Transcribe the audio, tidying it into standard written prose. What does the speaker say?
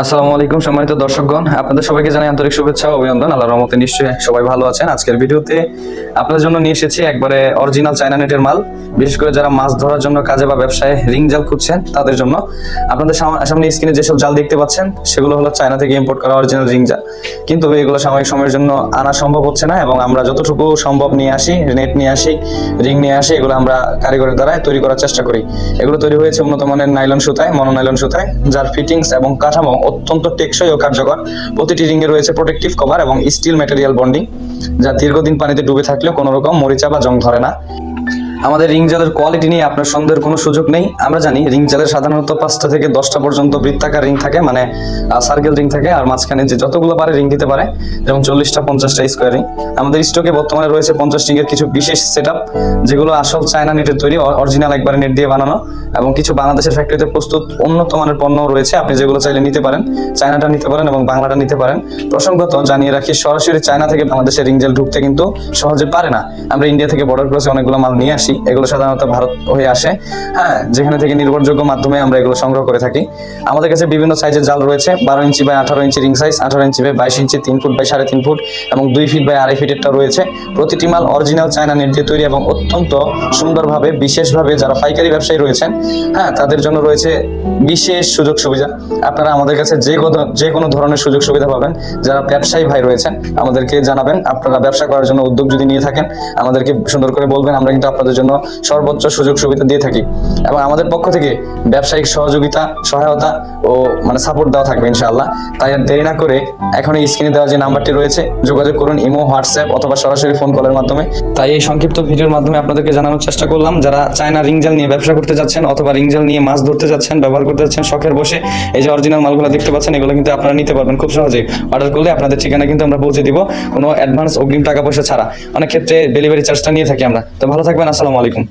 আসসালামু আলাইকুম সম্মানিত দর্শকগণ, আপনাদের সবাইকে জানাই আন্তরিক শুভেচ্ছা ও অভিনন্দন। আল্লাহর রহমতে নিশ্চয়ই সবাই ভালো আছেন। আজকের ভিডিওতে আপনাদের জন্য নিয়ে এসেছি একবারে অরিজিনাল চায়না নেটের মাল। বিশেষ করে যারা মাছ ধরার জন্য কাজে বা ব্যবসায় রিং জাল খুঁজছেন তাদের জন্য। আপনাদের সামনে স্ক্রিনে যেসব জাল দেখতে পাচ্ছেন সেগুলো হলো চায়না থেকে ইম্পোর্ট করা অরিজিনাল রিং জাল, কিন্তু এগুলো সাময়িক সময়ের জন্য আনা সম্ভব হচ্ছে না এবং আমরা যতটুকু সম্ভব নিয়ে আসি, নেট নিয়ে আসি, রিং নিয়ে আসি, এগুলো আমরা কারিগরের দ্বারা তৈরি করার চেষ্টা করি। এগুলো তৈরি হয়েছে উন্নত মানের নাইলন সুতায়, মনোনাইলন সুতায়, যার ফিটিংস এবং কাঠামো অত্যন্ত টেকসই ও কার্যকর। প্রতিটি রিংয়ে রয়েছে প্রোটেক্টিভ কভার এবং স্টিল ম্যাটেরিয়াল বন্ডিং, যা দীর্ঘদিন পানিতে ডুবে থাকলেও কোনো রকম মরিচা বা জং ধরে না। আমাদের রিং জালের কোয়ালিটি নিয়ে আপনার সন্দেহের কোনো সুযোগ নেই। আমরা জানি রিং জালের সাধারণত 5টা থেকে 10টা পর্যন্ত বৃত্তাকার রিং থাকে, মানে সার্কেল রিং থাকে, আর মাঝখানে যে যতগুলো পারে রিং দিতে পারে, যেমন 40টা 50টা স্কোয়ার রিং। আমাদের স্টকে বর্তমানে রয়েছে 50 রিংয়ের কিছু বিশেষ সেটআপ, যেগুলো আসল চায়না নেটের তৈরি, অরিজিনাল একবারে নেট দিয়ে বানানো, এবং কিছু বাংলাদেশের ফ্যাক্টরিতে প্রস্তুত উন্নত মানের পণ্য রয়েছে। আপনি যেগুলো চাইলে নিতে পারেন, চায়নাটা নিতে পারেন এবং বাংলাটা নিতে পারেন। প্রসঙ্গত জানিয়ে রাখি, সরাসরি চায়না থেকে বাংলাদেশে রিং জাল ঢুকতে কিন্তু সহজে পারে না। আমরা ইন্ডিয়া থেকে বর্ডার ক্রসে অনেকগুলো মাল নিয়ে আসি, এগুলো সাধারণত ভারত হয়ে আসে, হ্যাঁ, যেখানে থেকে নির্ভরযোগ্য মাধ্যমে আমরা এগুলো সংগ্রহ করে থাকি। আমাদের কাছে বিভিন্ন সাইজের জাল রয়েছে, 12 inch by 18 inch ring size, 18 inch by 22 inch, 3 foot by 3.5 foot এবং 2 ফিট বাই 2.5 ফিটেরটা রয়েছে। প্রতিটি মাল অরিজিনাল চায়না নেট দিয়ে তৈরি এবং অত্যন্ত সুন্দরভাবে, বিশেষভাবে যারা পাইকারি ব্যবসায়ী রয়েছেন, হ্যাঁ, তাদের জন্য রয়েছে বিশেষ সুযোগ সুবিধা। আপনারা আমাদের কাছে যে কোনো ধরনের সুযোগ সুবিধা পাবেন। যারা ব্যবসায়ী ভাই রয়েছেন আমাদেরকে জানাবেন, আপনারা ব্যবসা করার জন্য উদ্যোগ যদি নিয়ে থাকেন আমাদেরকে সুন্দর করে বলবেন, আমরা কিন্তু আপনাদের জন্য সর্বোচ্চ সুযোগ সুবিধা দিয়ে থাকি এবং আমাদের পক্ষ থেকে ব্যবসায়িক সহযোগিতা, সহায়তা ও সাপোর্ট দেওয়া থাকবে ইনশাআল্লাহ। তাই আর দেরি না করে এখনই স্ক্রিনে দেওয়া যে নাম্বারটি রয়েছে যোগাযোগ করুন, ইমো, হোয়াটসঅ্যাপ অথবা সরাসরি ফোন কলের মাধ্যমে। তাই এই সংক্ষিপ্ত ভিডিওর মাধ্যমে আপনাদেরকে জানানোর চেষ্টা করলাম, যারা চায়না রিং জাল নিয়ে ব্যবসা করতে যাচ্ছেন অথবা রিং জাল নিয়ে মাছ ধরতে যাচ্ছেন, ব্যবহার করতে যাচ্ছেন শখের বসে, এই যে অরিজিনাল মালগুলো দেখতে পাচ্ছেন, এগুলো কিন্তু আপনারা নিতে পারবেন খুব সহজেই। অর্ডার করলে আপনাদের ঠিকানা কিন্তু আমরা পৌঁছে দিব, কোনো অ্যাডভান্স অগ্রিম টাকা পয়সা ছাড়া। অনেক ক্ষেত্রে ডেলিভারি চার্জটা নিয়ে থাকি আমরা। তো ভালো থাকবেন, আসসালামু আলাইকুম।